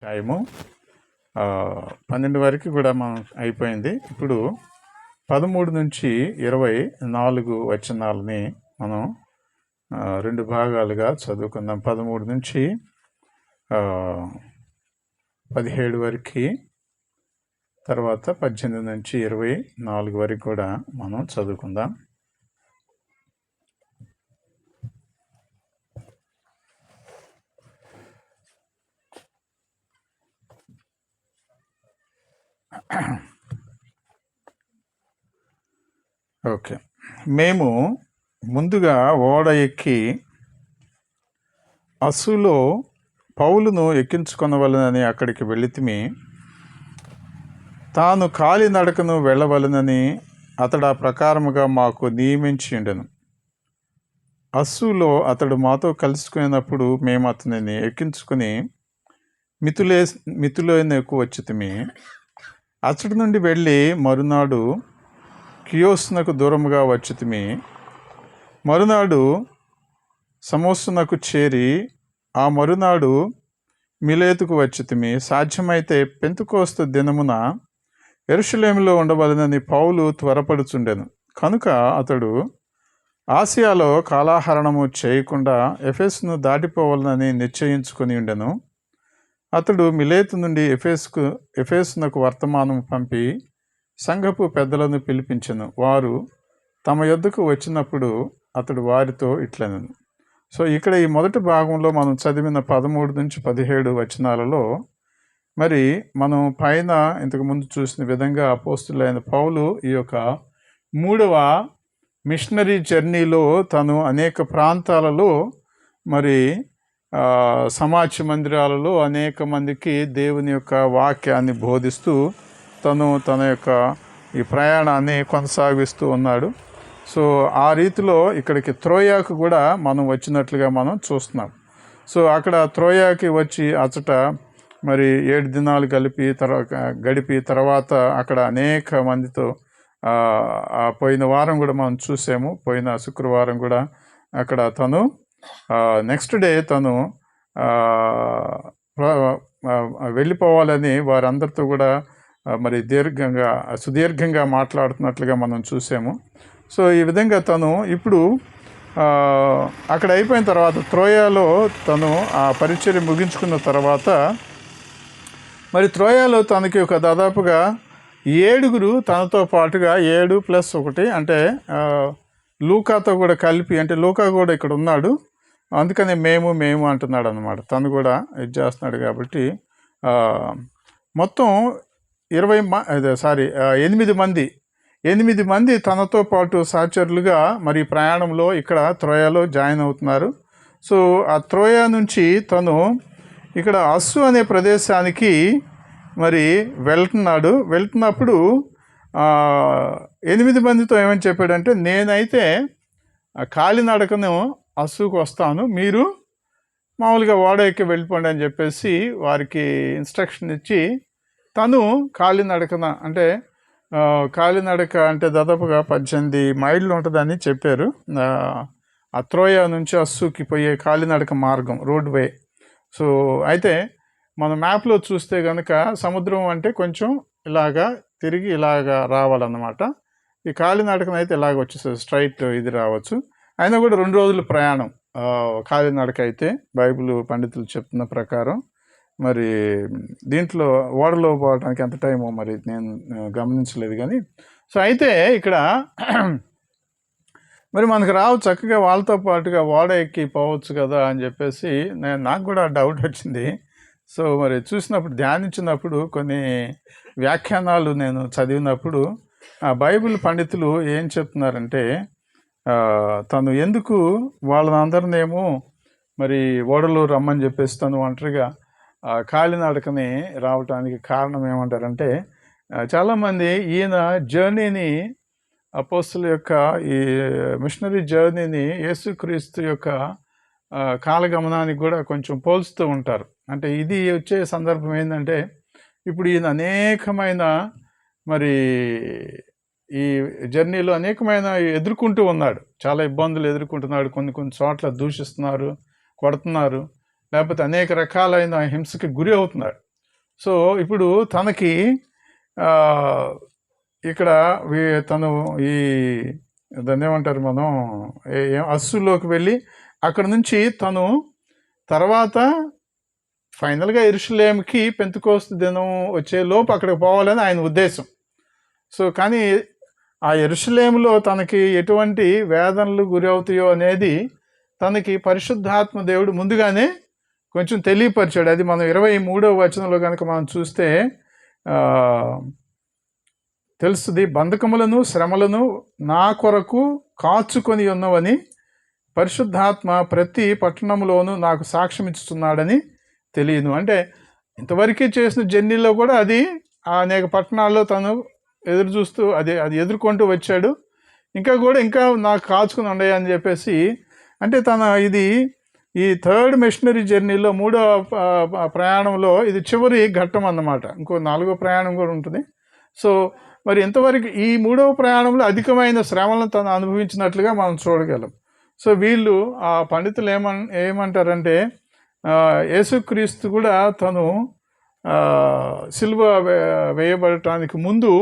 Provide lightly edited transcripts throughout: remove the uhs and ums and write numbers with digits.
Time 12 వరకు కూడా మనం అయిపోయింది. ఇప్పుడు 13 నుంచి 24 వచనాలని మనం 2 భాగాలుగా చదువుకుందాం. 13 నుంచి 17 వరకు, తర్వాత 18 నుంచి 24 వరకు కూడా మనం చదువుకుందాం. ఓకే, మేము ముందుగా ఓడ ఎక్కి అస్సులో పౌలును ఎక్కించుకొనవలనని అక్కడికి వెళితిమి. తాను కాలినడకను వెళ్ళవలనని అతడు ఆ ప్రకారముగా మాకు నియమించి ఉండెను. అస్సులో అతడు మాతో కలుసుకున్నప్పుడు మేము అతనిని ఎక్కించుకుని మితులేనకు వచ్చితిమి. అతడి నుండి వెళ్ళి మరునాడు కియోస్నకు దూరముగా వచ్చితిమి. మరునాడు సమోసునకు చేరి ఆ మరునాడు మిలేతుకు వచ్చితిమి. సాధ్యమైతే పెంతెకోస్తు దినమున యెరూషలేములో ఉండవలనని పౌలు త్వరపడుచుండెను. కనుక అతడు ఆసియాలో కాలాహరణము చేయకుండా ఎఫెసును దాటిపోవాలని నిశ్చయించుకొని ఉండెను. అతడు మిలేతు నుండి ఎఫెసునకు వర్తమానం పంపి సంఘపు పెద్దలను పిలిపించెను. వారు తమ యొద్దకు వచ్చినప్పుడు అతడు వారితో ఇట్లనెను. సో ఇక్కడ ఈ మొదటి భాగంలో మనం చదివిన 13 నుంచి 17 వచనాలలో మరి మనం పైన ఇంతకుముందు చూసిన విధంగా అపోస్తులైన పౌలు ఈ యొక్క 3వ మిషనరీ జర్నీలో తను అనేక ప్రాంతాలలో మరి సమాజ మందిరాలలో అనేక మందికి దేవుని యొక్క వాక్యాన్ని బోధిస్తూ తన యొక్క ఈ ప్రయాణాన్ని కొనసాగిస్తూ ఉన్నాడు. సో ఆ రీతిలో ఇక్కడికి త్రోయాకు కూడా మనం వచ్చినట్లుగా మనం చూస్తున్నాం. సో అక్కడ త్రోయాకి వచ్చి అచ్చట మరి 7 దినాలు గడిపి తర్వాత అక్కడ అనేక మందితో పోయిన వారం కూడా మనం చూసాము. పోయిన శుక్రవారం కూడా అక్కడ తను నెక్స్ట్ డే తను వెళ్ళిపోవాలని వారందరితో కూడా మరి సుదీర్ఘంగా మాట్లాడుతున్నట్లుగా మనం చూసాము. సో ఈ విధంగా తను ఇప్పుడు అక్కడ అయిపోయిన తర్వాత త్రోయాలో తను ఆ పరిచర్య ముగించుకున్న తర్వాత మరి త్రోయాలో తనకి ఒక దాదాపుగా 7 తనతో పాటుగా 7+1 అంటే లూకాతో కూడా కలిపి, అంటే లూకా కూడా ఇక్కడ ఉన్నాడు, అందుకని మేము అంటున్నాడు అన్నమాట. తను కూడా ఇది చేస్తున్నాడు కాబట్టి మొత్తం 8 మంది తనతో పాటు సహచరులుగా మరి ప్రయాణంలో ఇక్కడ త్రోయాలో జాయిన్ అవుతున్నారు. సో ఆ త్రోయా నుంచి తను ఇక్కడ అస్సు అనే ప్రదేశానికి మరి వెళ్తున్నప్పుడు 8 మందితో ఏమని చెప్పాడంటే, నేనైతే కాలినడకను అస్సుకు వస్తాను, మీరు మామూలుగా ఓడ ఎక్కి వెళ్ళిపోండి అని చెప్పేసి వారికి ఇన్స్ట్రక్షన్ ఇచ్చి తను కాలినడక అంటే దాదాపుగా 18 మైళ్ళు ఉంటుందని చెప్పారు. ఆ త్రోయా నుంచి అస్సుకి పోయే కాలినడక మార్గం, రోడ్ వే. సో అయితే మన మ్యాప్లో చూస్తే కనుక సముద్రం అంటే కొంచెం ఇలాగా తిరిగి ఇలాగా రావాలన్నమాట. ఈ కాలినడకనైతే ఇలాగ వచ్చేస్తుంది, స్ట్రైట్ ఇది రావచ్చు. అయినా కూడా 2 రోజుల ప్రయాణం కాలినడక అయితే బైబిల్ పండితులు చెప్తున్న ప్రకారం. మరి దీంట్లో ఓడలో పోవడానికి ఎంత టైమో మరి నేను గమనించలేదు కానీ. సో అయితే ఇక్కడ మరి మనకు చక్కగా వాళ్ళతో పాటుగా ఓడ ఎక్కి పోవచ్చు కదా అని చెప్పేసి నాకు కూడా డౌట్ వచ్చింది. సో మరి చూసినప్పుడు, ధ్యానించినప్పుడు, కొన్ని వ్యాఖ్యానాలు నేను చదివినప్పుడు బైబిల్ పండితులు ఏం చెప్తున్నారంటే, తను ఎందుకు వాళ్ళందరినేమో మరి ఓడలో రమ్మని చెప్పేసి తను ఒంటరిగా కాలినడకని రావటానికి కారణం ఏమంటారంటే, చాలామంది ఈయన జర్నీని, అపోస్తుల యొక్క ఈ మిషనరీ జర్నీని యేసుక్రీస్తు యొక్క కాలగమనానికి కూడా కొంచెం పోల్చుతూ ఉంటారు. అంటే ఇది వచ్చే సందర్భం ఏంటంటే, ఇప్పుడు ఈయన అనేకమైన మరి ఈ జర్నీలో అనేకమైన ఎదుర్కొంటూ ఉన్నాడు, చాలా ఇబ్బందులు ఎదుర్కొంటున్నాడు. కొన్ని చోట్ల దూషిస్తున్నారు, కొడుతున్నారు, లేకపోతే అనేక రకాలైన హింసకి గురి అవుతున్నాడు. సో ఇప్పుడు తనకి ఇక్కడ తను ఈ దాన్ని ఏమంటారు మనం అస్సులోకి వెళ్ళి అక్కడ నుంచి తను తర్వాత ఫైనల్గా యెరూషలేముకి పెంతెకోస్తు దినం వచ్చే లోపు అక్కడికి పోవాలని ఆయన ఉద్దేశం. సో కానీ ఆ యెరూషలేములో తనకి ఎటువంటి వేదనలు గురి అవుతాయో అనేది తనకి పరిశుద్ధాత్మ దేవుడు ముందుగానే కొంచెం తెలియపరిచాడు. అది మనం 23వ వచనంలో కనుక మనం చూస్తే తెలుస్తుంది. బంధకములను శ్రమలను నా కొరకు కాచుకొని ఉన్నవని పరిశుద్ధాత్మ ప్రతి పట్టణంలోనూ నాకు సాక్ష్యం ఇస్తున్నాడని తెలియను. అంటే ఇంతవరకు చేసిన జర్నీలో కూడా అది అనేక పట్టణాల్లో తను ఎదురు చూస్తూ అది ఎదుర్కొంటూ వచ్చాడు. ఇంకా నాకు కాచుకుని ఉండయి అని చెప్పేసి, అంటే ఈ థర్డ్ మిషనరీ జర్నీలో 3వ ప్రయాణంలో ఇది చివరి ఘట్టం అన్నమాట. ఇంకో 4వ ప్రయాణం కూడా ఉంటుంది. సో మరి ఇంతవరకు ఈ 3వ ప్రయాణంలో అధికమైన శ్రమలను తను అనుభవించినట్లుగా మనం చూడగలం. సో వీళ్ళు ఆ పండితులు ఏమంటారంటే యేసుక్రీస్తు కూడా తను సిలువ వేయబడటానికి ముందు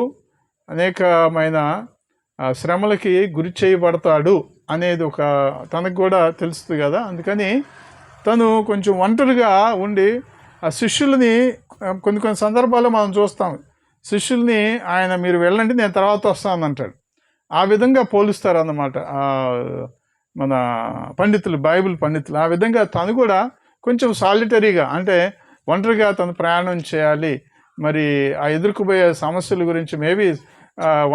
అనేకమైన శ్రమలకి గురి చేయబడతాడు అనేది తనకు కూడా తెలుస్తుంది కదా. అందుకని తను కొంచెం ఒంటరిగా ఉండి ఆ శిష్యుల్ని కొన్ని సందర్భాల్లో మనం చూస్తాం. శిష్యుల్ని ఆయన మీరు వెళ్ళండి నేను తర్వాత వస్తానంటాడు. ఆ విధంగా పోలుస్తారు అన్నమాట మన పండితులు, బైబిల్ పండితులు. ఆ విధంగా తను కూడా కొంచెం సాలిటరీగా, అంటే ఒంటరిగా తను ప్రయాణం చేయాలి. మరి ఆ ఎదుర్కోబోయే సమస్యల గురించి మేబీ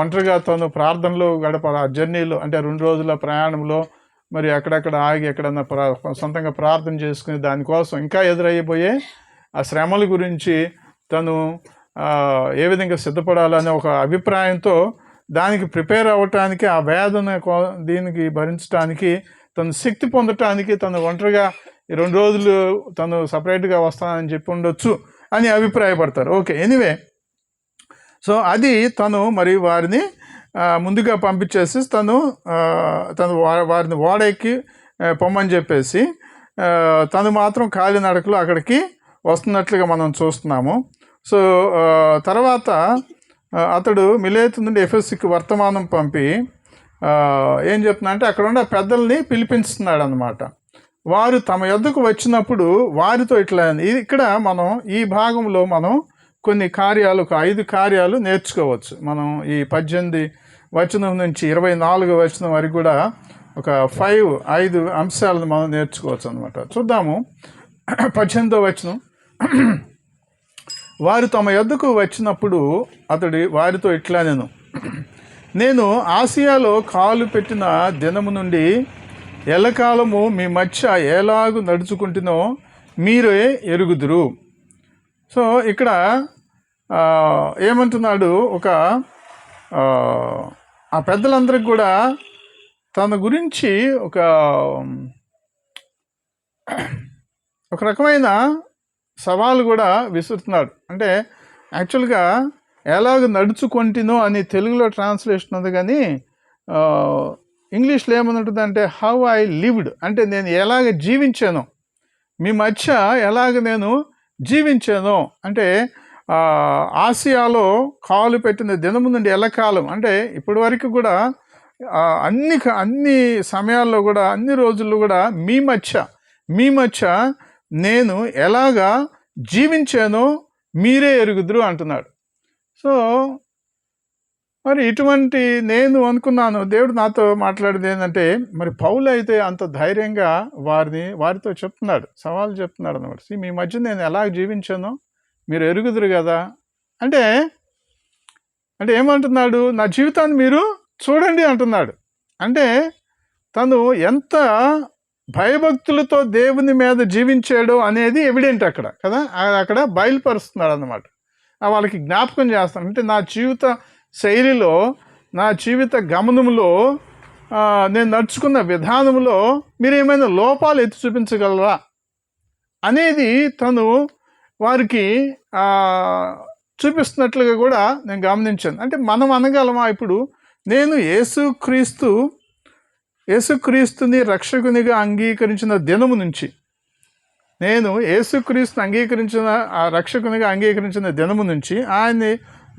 ఒంటరిగా తను ప్రార్థనలో గడపాలి ఆ జర్నీలో. అంటే 2 రోజుల ప్రయాణంలో మరి అక్కడక్కడ ఆగి ఎక్కడన్నా సొంతంగా ప్రార్థన చేసుకుని దానికోసం ఇంకా ఎదురయ్యబోయే ఆ శ్రమల గురించి తను ఏ విధంగా సిద్ధపడాలనే ఒక అభిప్రాయంతో దానికి ప్రిపేర్ అవ్వటానికి, ఆ వేదన దీనికి భరించడానికి, తను శక్తి పొందటానికి తను ఒంటరిగా ఈ 2 రోజులు తను సపరేట్గా వస్తానని చెప్పి ఉండొచ్చు అని అభిప్రాయపడతారు. Okay, anyway. సో అది తను మరి వారిని ముందుగా పంపించేసి తను వారిని ఓడెక్కి పొమ్మని చెప్పేసి తను మాత్రం కాలినడకలో అక్కడికి వస్తున్నట్లుగా మనం చూస్తున్నాము. సో తర్వాత అతడు మిలేతు నుండి ఎఫెసుకి వర్తమానం పంపి ఏం చెప్తున్నా అంటే అక్కడ ఉన్న పెద్దల్ని పిలిపించుతున్నాడు అన్నమాట. వారు తమ యొద్దకు వచ్చినప్పుడు వారితో ఇట్లా ఇక్కడ మనం ఈ భాగంలో మనం కొన్ని కార్యాలు, ఒక 5 కార్యాలు నేర్చుకోవచ్చు. మనం ఈ 18 వచనం నుంచి 24 వచనం వరకు కూడా ఒక 5 అంశాలను మనం నేర్చుకోవచ్చు అనమాట. చూద్దాము. 18వ వచనం. వారు తమ యొద్దకు వచ్చినప్పుడు అతడు వారితో ఇట్లా నేను ఆసియాలో కాలు పెట్టిన దినము నుండి ఎల్లకాలము మీ మధ్య ఎలాగు నడుచుకుంటునో మీరే ఎరుగుదురు. సో ఇక్కడ ఏమంటున్నాడు, ఆ పెద్దలందరికి కూడా తన గురించి ఒక రకమైన సవాలు కూడా విసురుతున్నాడు. అంటే యాక్చువల్గా ఎలాగ నడుచుకుంటునో అని తెలుగులో ట్రాన్స్లేషన్ ఉంది, కానీ ఇంగ్లీష్లో ఏమనుంటుందంటే హౌ ఐ లివ్డ్, అంటే నేను ఎలాగ జీవించాను, మీ మధ్య ఎలాగ నేను జీవించాను. అంటే ఆసియాలో కాలు పెట్టిన దినము నుండి ఎల్లకాలం, అంటే ఇప్పటి వరకు కూడా అన్ని సమయాల్లో కూడా, అన్ని రోజుల్లో కూడా మీ మధ్య నేను ఎలాగా జీవించానో మీరే ఎరుగుదురు అంటున్నాడు. సో మరి ఇటువంటి నేను అనుకున్నాను, దేవుడు నాతో మాట్లాడేది ఏంటంటే, మరి పౌలు అయితే అంత ధైర్యంగా వారితో చెప్తున్నాడు, సవాలు చెప్తున్నాడు అన్నమాట. మీ మధ్య నేను ఎలా జీవించానో మీరు ఎరుగుదురు కదా. అంటే ఏమంటున్నాడు, నా జీవితాన్ని మీరు చూడండి అంటున్నాడు. అంటే తను ఎంత భయభక్తులతో దేవుని మీద జీవించాడో అనేది ఎవిడెంట్ అక్కడ కదా, అక్కడ బయలుపరుస్తున్నాడు అన్నమాట. వాళ్ళకి జ్ఞాపకం చేస్తాను. అంటే నా జీవిత శైలిలో, నా జీవిత గమనంలో, నేను నడుచుకున్న విధానంలో మీరు ఏమైనా లోపాలు ఎత్తి చూపించగలరా అనేది తను వారికి చూపిస్తున్నట్లుగా కూడా నేను గమనించాను. అంటే మనం అనగలమా ఇప్పుడు, నేను యేసుక్రీస్తుని రక్షకునిగా అంగీకరించిన దినము నుంచి నేను యేసుక్రీస్తుని అంగీకరించిన, ఆ రక్షకునిగా అంగీకరించిన దినము నుంచి, ఆయన్ని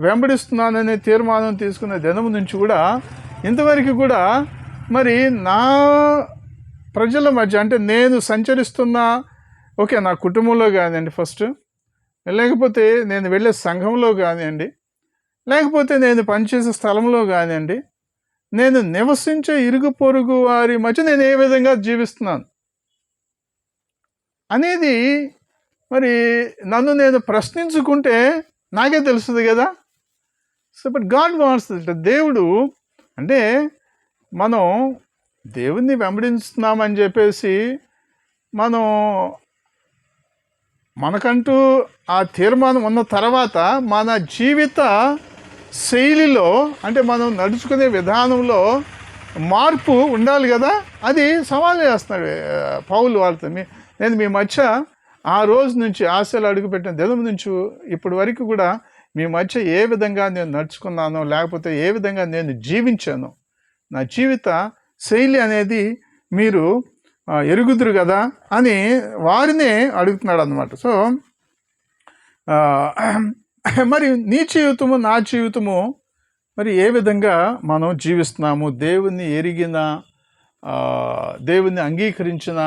వెంబడిస్తున్నాననే తీర్మానం తీసుకున్న దినము నుంచి కూడా ఇంతవరకు కూడా మరి నా ప్రజల మధ్య, అంటే నేను సంచరిస్తున్న, ఓకే, నా కుటుంబంలో కానివ్వండి ఫస్ట్, లేకపోతే నేను వెళ్ళే సంఘంలో కానివ్వండి, లేకపోతే నేను పనిచేసే స్థలంలో కానివ్వండి, నేను నివసించే ఇరుగు పొరుగు వారి మధ్య నేను ఏ విధంగా జీవిస్తున్నాను అనేది మరి నన్ను నేను ప్రశ్నించుకుంటే నాకే తెలుస్తుంది కదా. సో బట్ గాడ్ వాంట్స్, దేవుడు అంటే మనం దేవుణ్ణి వెంబడిస్తున్నామని చెప్పేసి మనం మనకంటూ ఆ తీర్మానం ఉన్న తర్వాత మన జీవిత శైలిలో, అంటే మనం నడుచుకునే విధానంలో మార్పు ఉండాలి కదా. అది సవాల్ చేస్తున్నాడు పౌలు వాళ్ళతో. నేను మీ మధ్య ఆ రోజు నుంచి, ఆశలు అడుగుపెట్టిన దినం నుంచి ఇప్పటి వరకు కూడా మీ మధ్య ఏ విధంగా నేను నడుచుకున్నానో, లేకపోతే ఏ విధంగా నేను జీవించాను, నా జీవిత శైలి అనేది మీరు ఎరుగుదురు కదా అని వారినే అడుగుతున్నాడు అన్నమాట. సో మరి నీ జీవితము నా జీవితము మరి ఏ విధంగా మనం జీవిస్తున్నాము, దేవుణ్ణి ఎరిగిన, దేవుణ్ణి అంగీకరించిన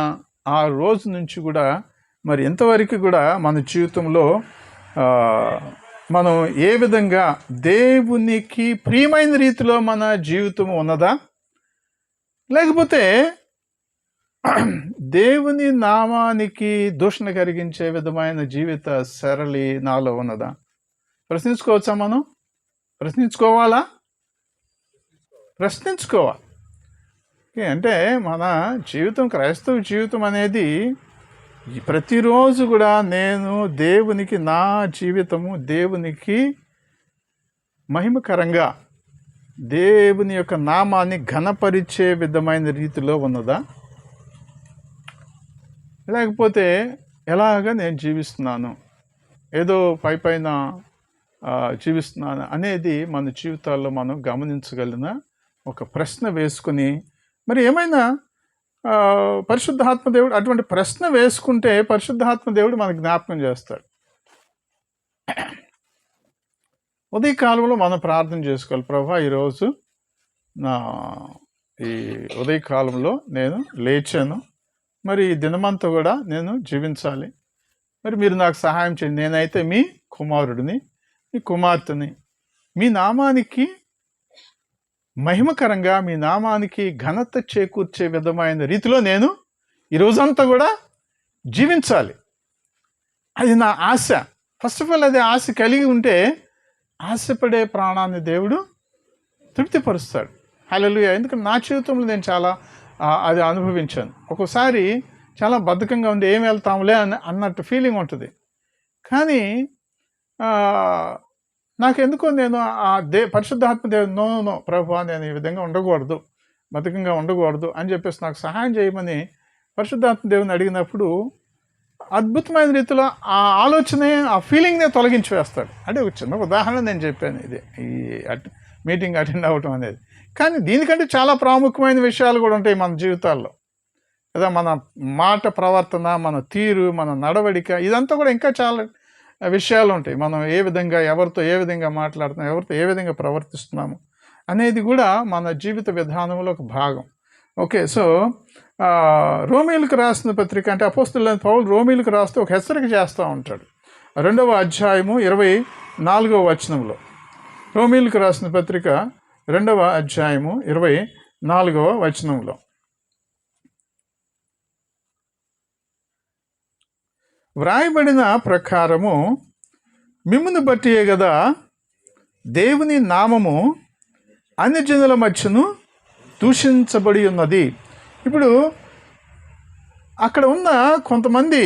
ఆ రోజు నుంచి కూడా మరి ఎంతవరకు కూడా మన జీవితంలో మనం ఏ విధంగా దేవునికి ప్రియమైన రీతిలో మన జీవితం ఉన్నదా, లేకపోతే దేవుని నామానికి దూషణ కలిగించే విధమైన జీవిత సరళి నాలో ఉన్నదా? ప్రశ్నించుకోవచ్చా? మనం ప్రశ్నించుకోవాలా? ప్రశ్నించుకోవాలి. అంటే మన జీవితం, క్రైస్తవ జీవితం అనేది ప్రతిరోజు కూడా నేను దేవునికి, నా జీవితము దేవునికి మహిమకరంగా, దేవుని యొక్క నామాన్ని ఘనపరిచే విధమైన రీతిలో ఉన్నదా, లేకపోతే ఎలాగ నేను జీవిస్తున్నాను, ఏదో పైన జీవిస్తున్నాను అనేది మన జీవితాల్లో మనం గమనించగలిగిన ఒక ప్రశ్న వేసుకుని, మరి ఏమైనా పరిశుద్ధాత్మ దేవుడు అటువంటి ప్రశ్న వేసుకుంటే పరిశుద్ధాత్మ దేవుడు మనకు జ్ఞాపకం చేస్తాడు. ఉదయకాలంలో మనం ప్రార్థన చేసుకోవాలి. ప్రభా, ఈరోజు ఈ ఉదయకాలంలో నేను లేచాను, మరి ఈ దినమంతా కూడా నేను జీవించాలి, మరి మీరు నాకు సహాయం చేయండి. నేనైతే మీ కుమారుడిని, మీ కుమార్తెని, మీ నామానికి మహిమకరంగా, మీ నామానికి ఘనత చేకూర్చే విధమైన రీతిలో నేను ఈరోజంతా కూడా జీవించాలి. అది నా ఆశ. ఫస్ట్ ఆఫ్ ఆల్ అది ఆశ కలిగి ఉంటే ఆశపడే ప్రాణాన్ని దేవుడు తృప్తిపరుస్తాడు. హల్లెలూయా. ఎందుకంటే నా జీవితంలో నేను చాలా అది అనుభవించాను. ఒక్కోసారి చాలా బద్ధకంగా ఉంది, ఏం వెళ్తాంలే అన్నట్టు ఫీలింగ్ ఉంటుంది. కానీ నాకెందుకో నేను పరిశుద్ధాత్మ దేవుడు నో ప్రభువా, నేను ఈ విధంగా ఉండకూడదు, బద్ధకంగా ఉండకూడదు అని చెప్పేసి నాకు సహాయం చేయమని పరిశుద్ధాత్మ దేవుని అడిగినప్పుడు అద్భుతమైన రీతిలో ఆ ఆలోచనే, ఆ ఫీలింగ్నే తొలగించి వేస్తాడు. అంటే ఒక చిన్న ఉదాహరణ నేను చెప్పాను, ఇది ఈ మీటింగ్ అటెండ్ అవ్వటం అనేది. కానీ దీనికంటే చాలా ప్రాముఖ్యమైన విషయాలు కూడా ఉంటాయి మన జీవితాల్లో కదా. మన మాట, ప్రవర్తన, మన తీరు, మన నడవడిక, ఇదంతా కూడా ఇంకా చాలా విషయాలు ఉంటాయి. మనం ఏ విధంగా, ఎవరితో ఏ విధంగా మాట్లాడుతున్నాం, ఎవరితో ఏ విధంగా ప్రవర్తిస్తున్నాము అనేది కూడా మన జీవిత విధానంలో ఒక భాగం. ఓకే, సో రోమీయులకు రాసిన పత్రిక, అంటే అపోస్తలుడైన పౌలు రోమీయులకు రాస్తూ ఒక హెచ్చరిక చేస్తూ ఉంటాడు. 2వ అధ్యాయము 24వ వచనంలో, రోమీయులకు రాసిన పత్రిక 2వ అధ్యాయము 24వ వచనంలో, వ్రాయబడిన ప్రకారము మిమ్మును బట్టియే కదా దేవుని నామము అన్ని జనుల మధ్యను దూషించబడి ఉన్నది. ఇప్పుడు అక్కడ ఉన్న కొంతమంది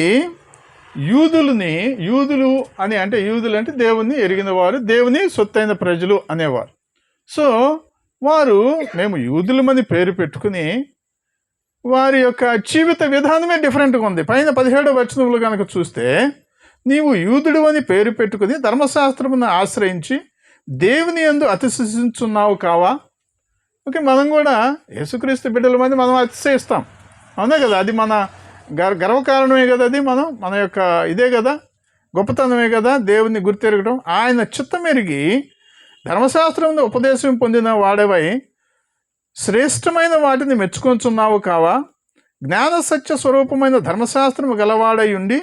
యూదులు అని, అంటే యూదులు అంటే దేవుని ఎరిగిన వారు, దేవుని సొత్తైన ప్రజలు అనేవారు. సో వారు మేము యూదులమని పేరు పెట్టుకుని వారి యొక్క జీవిత విధానమే డిఫరెంట్గా ఉంది. పైన 17వ వచనంలో కనుక చూస్తే, నీవు యూదుడు అని పేరు పెట్టుకుని ధర్మశాస్త్రమును ఆశ్రయించి దేవుని యందు అతిశయించున్నావు కావా? ఓకే, మనం కూడా యేసుక్రీస్తు బిడ్డల మంది మనం అతిశయిస్తాం, అవునా కదా. అది మన గర్వకారణమే కదా అది. మన యొక్క ఇదే కదా, గొప్పతనమే కదా దేవుని గుర్తెరగడం. ఆయన చిత్తమెరిగి ధర్మశాస్త్రం ఉపదేశం పొందిన వాడవై శ్రేష్టమైన వాటిని మెచ్చుకొంచున్నావు కావా? జ్ఞాన సత్య స్వరూపమైన ధర్మశాస్త్రము గలవాడై ఉండి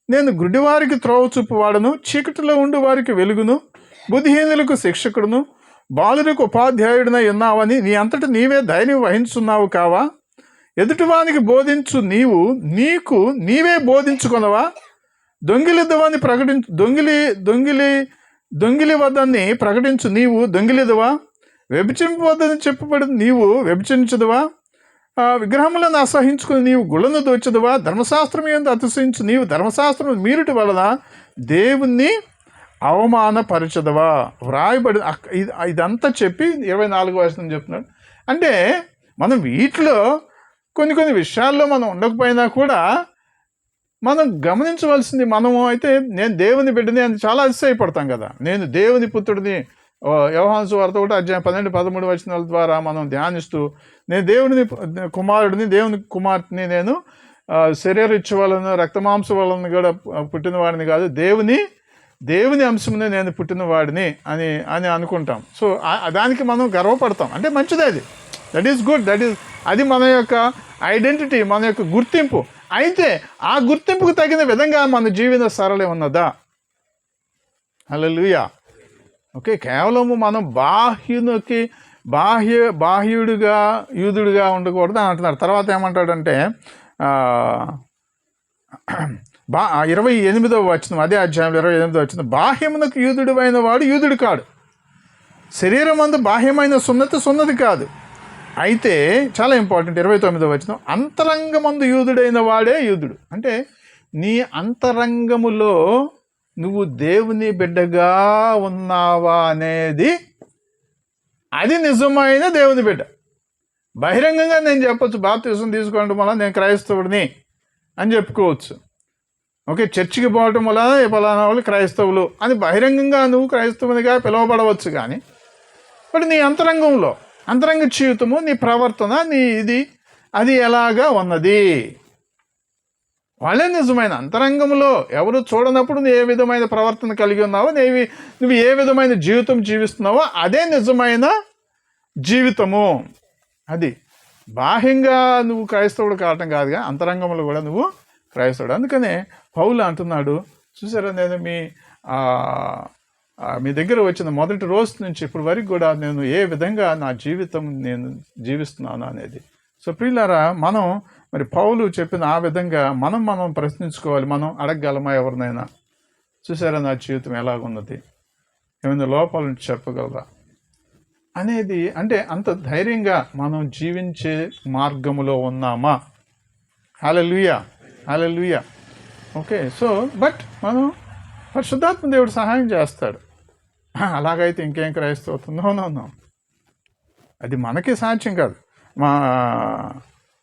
నేను గుడ్డివారికి త్రోవ చూపువాడను, చీకటిలో ఉండి వారికి వెలుగును, బుద్ధిహీనులకు శిక్షకుడును, బాలులకు ఉపాధ్యాయుడినై ఉన్నావని నీ అంతటి నీవే ధైర్యం వహించున్నావు కావా? ఎదుటివానికి బోధించు నీవు నీకు నీవే బోధించుకొనవా? దొంగిలిద్దవని దొంగిలి వద్దని ప్రకటించు నీవు దొంగిలిదవా? వ్యభిచింపవద్దని చెప్పబడి నీవు వ్యభిచరించదువా? విగ్రహములను అసహించుకుని నీవు గుళ్ళను దోచదువా? ధర్మశాస్త్రం యందు అతిశయించు నీవు ధర్మశాస్త్రం మీరుటి వలన దేవుణ్ణి అవమానపరచదవా? వ్రాయబడి ఇదంతా చెప్పి 24వ వచనం చెప్తున్నాడు. అంటే మనం వీటిలో కొన్ని విషయాల్లో మనం ఉండకపోయినా కూడా మనం గమనించవలసింది, మనము అయితే నేను దేవుని బిడ్డని అని చాలా అతిశయపడతాం కదా. నేను దేవుని పుత్రుడిని, యోహాను సువార్త 1:12-13 వచనాల ద్వారా మనం ధ్యానిస్తూ నేను దేవుని కుమారుడిని, దేవుని కుమార్తెని, నేను శరీరచ్చు వలన రక్తమాంస వలన కూడా పుట్టిన వాడిని కాదు, దేవుని అంశమునే నేను పుట్టిన వాడిని అని అనుకుంటాం. సో దానికి మనం గర్వపడతాం. అంటే మంచిది, దట్ ఈస్ గుడ్, అది మన యొక్క ఐడెంటిటీ, మన యొక్క గుర్తింపు. అయితే ఆ గుర్తింపుకు తగిన విధంగా మన జీవన సరళి ఉన్నదా? హల్లెలూయా. ఓకే, కేవలము మనం బాహ్యుడిగా యూదుడిగా ఉండకూడదు అని అంటున్నారు. తర్వాత ఏమంటాడంటే 28వ వచనం, అదే అధ్యాయంలో 28వ వచనం, బాహ్యమునకు యూదుడు అయిన వాడు యూదుడు కాడు, శరీరమందు బాహ్యమైన సున్నతి కాదు. అయితే చాలా ఇంపార్టెంట్ 29వ వచనం, అంతరంగమందు యూదుడైన వాడే యూదుడు. అంటే నీ అంతరంగములో నువ్వు దేవుని బిడ్డగా ఉన్నావా అనేది, అది నిజమైన దేవుని బిడ్డ. బహిరంగంగా నేను చెప్పొచ్చు, బాప్తిసం తీసుకోవడం వల్ల నేను క్రైస్తవుడిని అని చెప్పుకోవచ్చు. ఓకే, చర్చికి పోవటం వల్ల ఫలానా వాళ్ళు క్రైస్తవులు అని బహిరంగంగా నువ్వు క్రైస్తవునిగా పిలువబడవచ్చు. కానీ బట్ నీ అంతరంగ జీవితము, నీ ప్రవర్తన, అది ఎలాగా ఉన్నది, వాళ్ళే నిజమైన అంతరంగంలో. ఎవరు చూడనప్పుడు నువ్వు ఏ విధమైన ప్రవర్తన కలిగి ఉన్నావో, నువ్వు ఏ విధమైన జీవితం జీవిస్తున్నావో అదే నిజమైన జీవితము. అది బాహ్యంగా నువ్వు క్రైస్తవుడు కావటం కాదుగా, అంతరంగంలో కూడా నువ్వు క్రైస్తవుడు. అందుకనే పౌలు అంటున్నాడు, చూసారా, నేను మీ దగ్గర వచ్చిన మొదటి రోజు నుంచి ఇప్పటి వరకు కూడా నేను ఏ విధంగా నా జీవితం నేను జీవిస్తున్నాను అనేది. సో ప్రియులారా, మనం మరి పౌలు చెప్పిన ఆ విధంగా మనం ప్రశ్నించుకోవాలి. మనం అడగగలమా ఎవరినైనా, చూసారా నా జీవితం ఎలాగున్నది, ఏమైనా లోపాలను చెప్పగలరా అనేది. అంటే అంత ధైర్యంగా మనం జీవించే మార్గములో ఉన్నామా? హల్లెలూయా. ఓకే, సో బట్ మనం పరిశుద్ధాత్మ దేవుడు సహాయం చేస్తాడు. అలాగైతే ఇంకేం క్రైస్తవుతుందో? నో, అది మనకి సాధ్యం కాదు,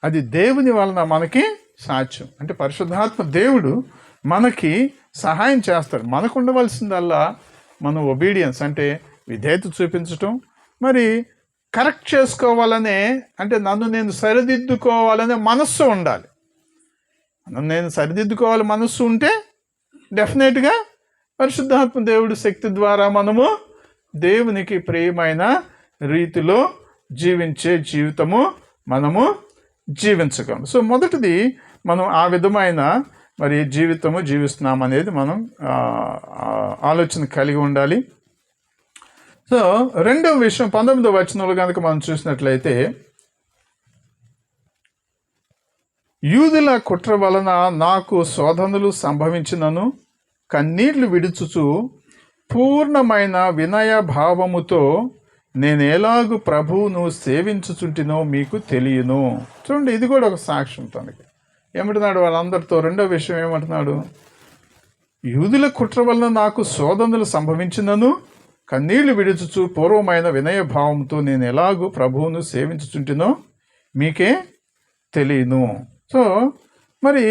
అది దేవుని వలన మనకి సాధ్యం. అంటే పరిశుద్ధాత్మ దేవుడు మనకి సహాయం చేస్తాడు. మనకు ఉండవలసిందల్లా మనం ఒబీడియన్స్, అంటే విధేయత చూపించటం, మరి కరెక్ట్ చేసుకోవాలనే, అంటే నన్ను నేను సరిదిద్దుకోవాలనే మనస్సు ఉండాలి. నేను సరిదిద్దుకోవాలి మనస్సు ఉంటే డెఫినెట్గా పరిశుద్ధాత్మ దేవుడి శక్తి ద్వారా మనము దేవునికి ప్రియమైన రీతిలో జీవించే జీవితము మనము జీవించగలం. సో మొదటిది, మనం ఆ విధమైన మరి జీవితము జీవిస్తున్నాం అనేది మనం ఆలోచన కలిగి ఉండాలి. సో రెండవ విషయం 19వ వచనంలో కనుక మనం చూసినట్లయితే, యూదుల కుట్ర వలన నాకు శోధనలు సంభవించినను కన్నీళ్లు విడుచుచు పూర్ణమైన వినయ భావముతో నేను ఎలాగూ ప్రభువును సేవించుచుంటినో మీకు తెలియను. చూడండి, ఇది కూడా ఒక సాక్ష్యం తనకి. ఏమంటున్నాడు వాళ్ళందరితో? రెండో విషయం ఏమంటున్నాడు? యూదుల కుట్ర వలన నాకు శోధనలు సంభవించినను కన్నీళ్లు విడుచుచు పూర్వమైన వినయ భావంతో నేను ఎలాగూ ప్రభువును సేవించుచుంటినో మీకే తెలియను. సో మరి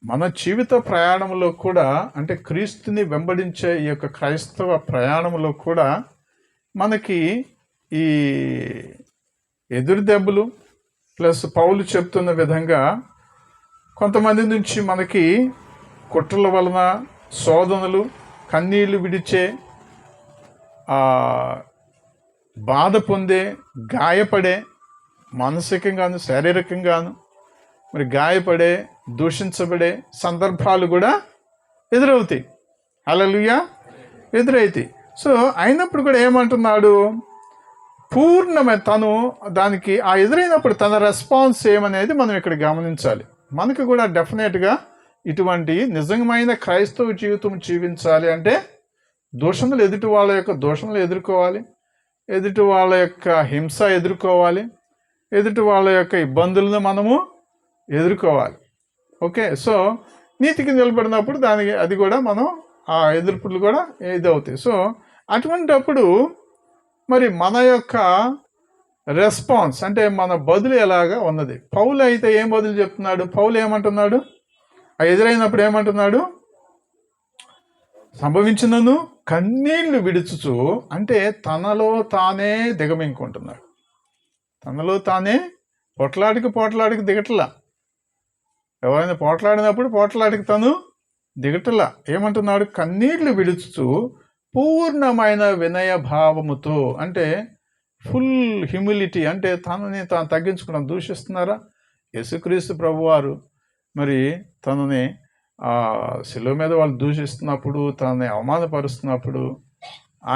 మన జీవిత ప్రయాణంలో కూడా, అంటే క్రీస్తుని వెంబడించే ఈ యొక్క క్రైస్తవ ప్రయాణంలో కూడా మనకి ఈ ఎదురు దెబ్బలు ప్లస్ పౌలు చెప్తున్న విధంగా కొంతమంది నుంచి మనకి కుట్రల వలన, శోధనలు, కన్నీళ్లు విడిచే, బాధ పొందే, గాయపడే, మానసికంగాను శారీరకంగాను మరి గాయపడే, దూషించబడే సందర్భాలు కూడా ఎదురవుతాయి. హల్లెలూయా, ఎదురైతాయి. సో అయినప్పుడు కూడా ఏమంటున్నాడు, పూర్ణమే తను దానికి ఆ ఎదురైనప్పుడు తన రెస్పాన్స్ ఏమనేది మనం ఇక్కడ గమనించాలి. మనకు కూడా డెఫినెట్గా ఇటువంటి నిజమైన క్రైస్తవ జీవితం జీవించాలి అంటే దూషణలు, ఎదుటి వాళ్ళ యొక్క దూషణలు ఎదుర్కోవాలి, ఎదుటి వాళ్ళ యొక్క హింస ఎదుర్కోవాలి, ఎదుటి వాళ్ళ యొక్క ఇబ్బందులను మనము ఎదుర్కోవాలి. ఓకే, సో నీతికి నిలబడినప్పుడు దానికి అది కూడా మనం ఆ ఎదుర్పులు కూడా ఇదవుతాయి. సో అటువంటిప్పుడు మరి మన యొక్క రెస్పాన్స్ అంటే మన బదులు ఎలాగా ఉన్నది. పౌలు అయితే ఏం బదులు చెప్తున్నాడు? పౌలు ఏమంటున్నాడు? ఆ ఎదురైనప్పుడు ఏమంటున్నాడు? సంభవించినను కన్నీళ్లు విడుచుచు, అంటే తనలో తానే దిగమింగుకుంటున్నాడు. తనలో తానే పోట్లాడికి దిగట్లా. ఎవరైనా పోట్లాడినప్పుడు పోట్లాడికి తను దిగటలా. ఏమంటున్నాడు? కన్నీళ్లు విడుచుచు పూర్ణమైన వినయ భావముతో, అంటే ఫుల్ హ్యూమిలిటీ, అంటే తనని తాను తగ్గించుకున్నాను. దూషిస్తున్నారా? యేసుక్రీస్తు ప్రభువారు మరి తనని శిలువ మీద వాళ్ళు దూషిస్తున్నప్పుడు, తనని అవమానపరుస్తున్నప్పుడు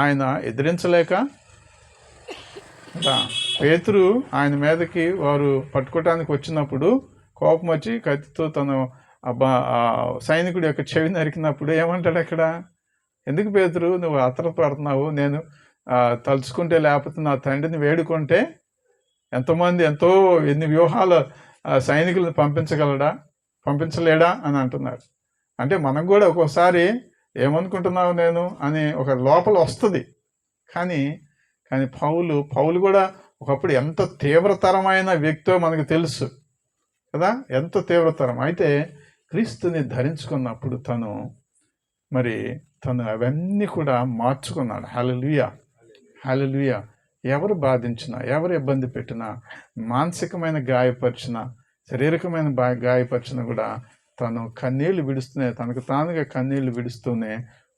ఆయన ఎదిరించలేక పేతురు ఆయన మీదకి వారు పట్టుకోవటానికి వచ్చినప్పుడు కోపం వచ్చి కత్తితో తను సైనికుడి యొక్క చెవి నరికినప్పుడు ఏమంటాడు అక్కడ? ఎందుకు పేతురు నువ్వు ఆత్రపడుతున్నావు? నేను తలుచుకుంటే, లేకపోతే నా తండ్రిని వేడుకుంటే ఎంతో ఎన్ని వ్యూహాల సైనికులను పంపించలేడా అని అంటున్నాడు. అంటే మనం కూడా ఒక్కోసారి ఏమనుకుంటున్నావు నేను అని ఒక లోపల వస్తుంది. కానీ పౌలు కూడా ఒకప్పుడు ఎంత తీవ్రతరమైన వ్యక్తో మనకు తెలుసు కదా, ఎంత తీవ్రతరం. అయితే క్రీస్తుని ధరించుకున్నప్పుడు తను అవన్నీ కూడా మార్చుకున్నాడు. హల్లెలూయా, హల్లెలూయా. ఎవరు బాధించినా, ఎవరు ఇబ్బంది పెట్టినా, మానసికమైన గాయపరిచినా, శారీరకమైన గాయపరిచినా కూడా తను కన్నీళ్లు విడుస్తూనే, తనకు తానుగా కన్నీళ్లు విడుస్తూనే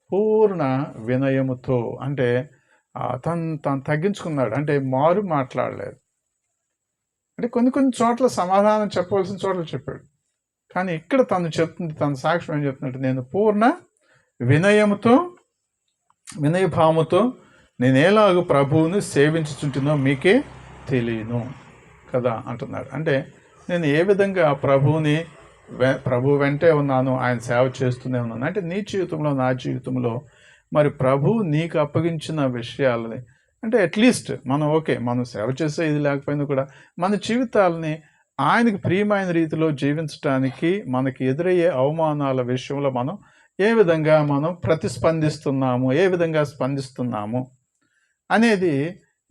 పూర్ణ వినయముతో, అంటే తను తగ్గించుకున్నాడు. అంటే మారు మాట్లాడలేదు. అంటే కొన్ని చోట్ల సమాధానం చెప్పవలసిన చోట్ల చెప్పాడు. కానీ ఇక్కడ తను చెప్తుంది, తన సాక్ష్యం ఏం చెప్తున్నట్టు, నేను పూర్ణ వినయముతో, వినయభావముతో నేనేలాగూ ప్రభువుని సేవించుచుంటున్నో మీకే తెలియను కదా అంటున్నాడు. అంటే నేను ఏ విధంగా ప్రభు వెంటే ఉన్నాను, ఆయన సేవ చేస్తూనే ఉన్నాను. అంటే నీ జీవితంలో, నా జీవితంలో మరి ప్రభు నీకు అప్పగించిన విషయాలని, అంటే అట్లీస్ట్ మనం సేవ చేసే ఇది లేకపోయినా కూడా మన జీవితాలని ఆయనకి ప్రియమైన రీతిలో జీవించడానికి మనకి ఎదురయ్యే అవమానాల విషయంలో మనం ఏ విధంగా మనం ప్రతిస్పందిస్తున్నాము, ఏ విధంగా స్పందిస్తున్నాము అనేది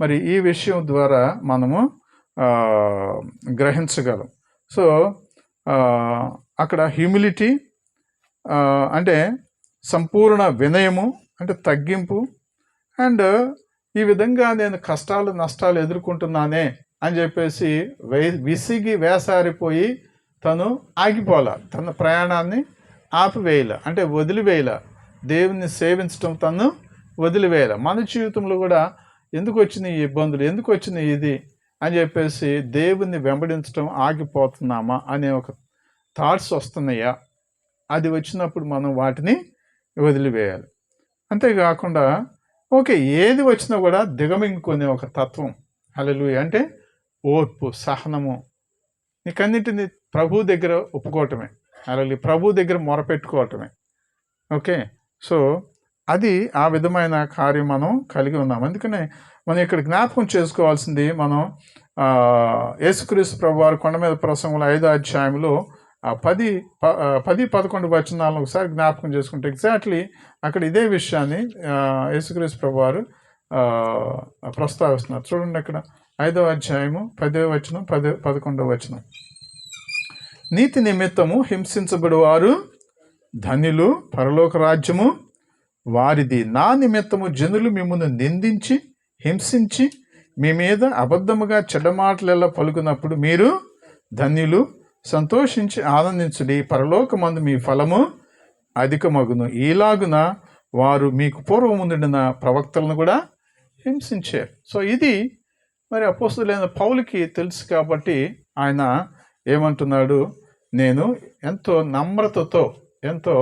మరి ఈ విషయం ద్వారా మనము గ్రహించగలం. సో అక్కడ హ్యూమిలిటీ అంటే సంపూర్ణ వినయము, అంటే తగ్గింపు. అండ్ ఈ విధంగా నేను కష్టాలు నష్టాలు ఎదుర్కొంటున్నానే అని చెప్పేసి విసిగి వేసారిపోయి తను ఆగిపోలా, తన ప్రయాణాన్ని ఆపివేయాల, అంటే వదిలివేయాల. దేవుని సేవించడం తను వదిలివేయాల. మన జీవితంలో కూడా ఎందుకు వచ్చినాయి ఈ ఇబ్బందులు, ఎందుకు వచ్చినాయి ఇది అని చెప్పేసి దేవుణ్ణి వెంబడించడం ఆగిపోతున్నామా అనే ఒక థాట్స్ వస్తున్నాయా, అది వచ్చినప్పుడు మనం వాటిని వదిలివేయాలి. అంతేకాకుండా ఏది వచ్చినా కూడా దిగమింగుకునే ఒక తత్వం. హల్లెలూయా. అంటే ఓర్పు, సహనము, నీకన్నిటిని ప్రభు దగ్గర ఒప్పుకోవటమే. హల్లెలూయా. ప్రభు దగ్గర మొరపెట్టుకోవటమే. సో అది ఆ విధమైన కార్యం మనం కలిగి ఉన్నాం. అందుకనే మనం ఇక్కడ జ్ఞాపకం చేసుకోవాల్సింది, మనం యేసుక్రీస్తు ప్రభువారు కొండ మీద ప్రసంగంలో 5వ అధ్యాయంలో 10-11 వచనాలను ఒకసారి జ్ఞాపకం చేసుకుంటే ఎగ్జాక్ట్లీ అక్కడ ఇదే విషయాన్ని యేసుక్రీస్తు ప్రభువారు ప్రస్తావిస్తున్నారు. చూడండి, అక్కడ 5వ అధ్యాయము 10వ వచనం, 11వ వచనం. నీతి నిమిత్తము హింసించబడువారు ధన్యులు, పరలోక రాజ్యము వారిది. నా నిమిత్తము జనులు మిమ్మల్ని నిందించి హింసించి మీ మీద అబద్ధముగా చెడ్డమాటలెల్లా పలుకున్నప్పుడు మీరు ధన్యులు, సంతోషించి ఆనందించుడి, పరలోకమందు మీ ఫలము అధికమగును. ఈలాగున వారు మీకు పూర్వముందున్న ప్రవక్తలను కూడా హింసించారు. సో ఇది మరి అపోస్తలుడైన పౌలుకి తెలుసు కాబట్టి ఆయన ఏమంటున్నాడు, నేను ఎంతో నమ్రతతో ఎంతో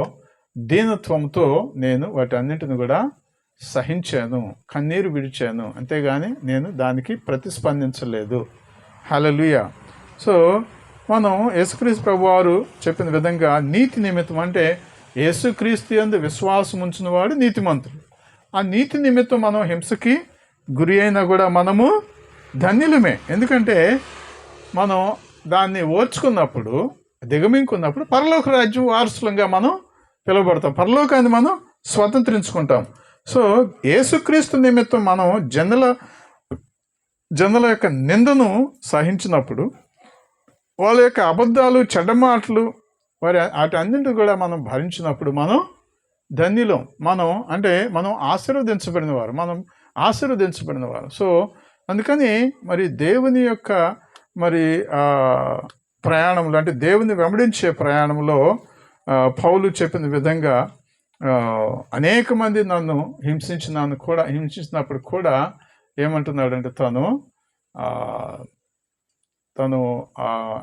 దీనత్వంతో నేను వాటి అన్నింటిని కూడా సహించాను, కన్నీరు విడిచాను, అంతేగాని నేను దానికి ప్రతిస్పందించలేదు. హల్లెలూయా. సో మనం యేసుక్రీస్తు ప్రభువారు చెప్పిన విధంగా నీతి నిమిత్తం, అంటే యేసుక్రీస్తు యందు విశ్వాసం ఉంచిన వాడు నీతిమంతుడు. ఆ నీతి నిమిత్తం మనం హింసకి గురి అయినా కూడా మనము ధన్యులమే. ఎందుకంటే మనం దాన్ని ఓర్చుకున్నప్పుడు, దిగమింకున్నప్పుడు పరలోక రాజ్యం వారసులంగా మనం పిలువబడతాం, పరలోకాన్ని మనం స్వతంత్రించుకుంటాం. సో యేసుక్రీస్తు నిమిత్తం మనం జనుల యొక్క నిందను సహించినప్పుడు, వాళ్ళ యొక్క అబద్ధాలు, చెడ్డమాటలు, వాటి అన్నింటి కూడా మనం భరించినప్పుడు మనం ధన్యులం. మనం ఆశీర్వదించబడిన వారు. సో అందుకని మరి దేవుని యొక్క ప్రయాణంలో, అంటే దేవుని వెంబడించే ప్రయాణంలో పౌలు చెప్పిన విధంగా అనేక మంది నన్ను హింసించినప్పుడు కూడా ఏమంటున్నాడంటే తను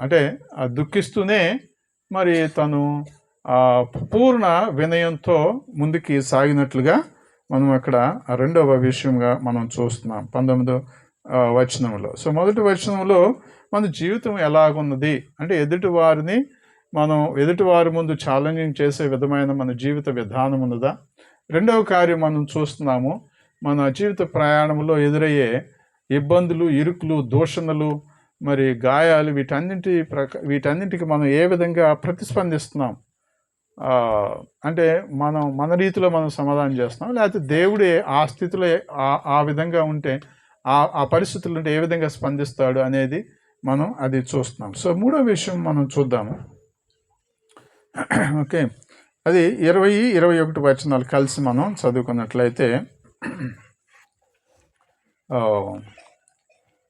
అంటే దుఃఖిస్తూనే మరి తను పూర్ణ వినయంతో ముందుకి సాగినట్లుగా మనం అక్కడ రెండవ విషయంగా మనం చూస్తున్నాం 19వ వచనంలో. సో మొదటి వచనంలో మన జీవితం ఎలాగున్నది అంటే ఎదుటివారి ముందు ఛాలెంజింగ్ చేసే విధమైన మన జీవిత విధానం ఉన్నదా. రెండవ కార్యం మనం చూస్తున్నాము, మన జీవిత ప్రయాణంలో ఎదురయ్యే ఇబ్బందులు, ఇరుకులు, దూషణలు, మరి గాయాలు, వీటన్నింటికి మనం ఏ విధంగా ప్రతిస్పందిస్తున్నాం. అంటే మన రీతిలో మనం సమాధానం చేస్తున్నాం, లేకపోతే దేవుడే ఆ స్థితిలో ఆ విధంగా ఉంటే, ఆ పరిస్థితులు ఉంటే ఏ విధంగా స్పందిస్తాడు అనేది మనం అది చూస్తున్నాం. సో మూడో విషయం మనం చూద్దాము. ఓకే, అది 20-21 వచనాలు కలిసి మనం చదువుకున్నట్లయితే,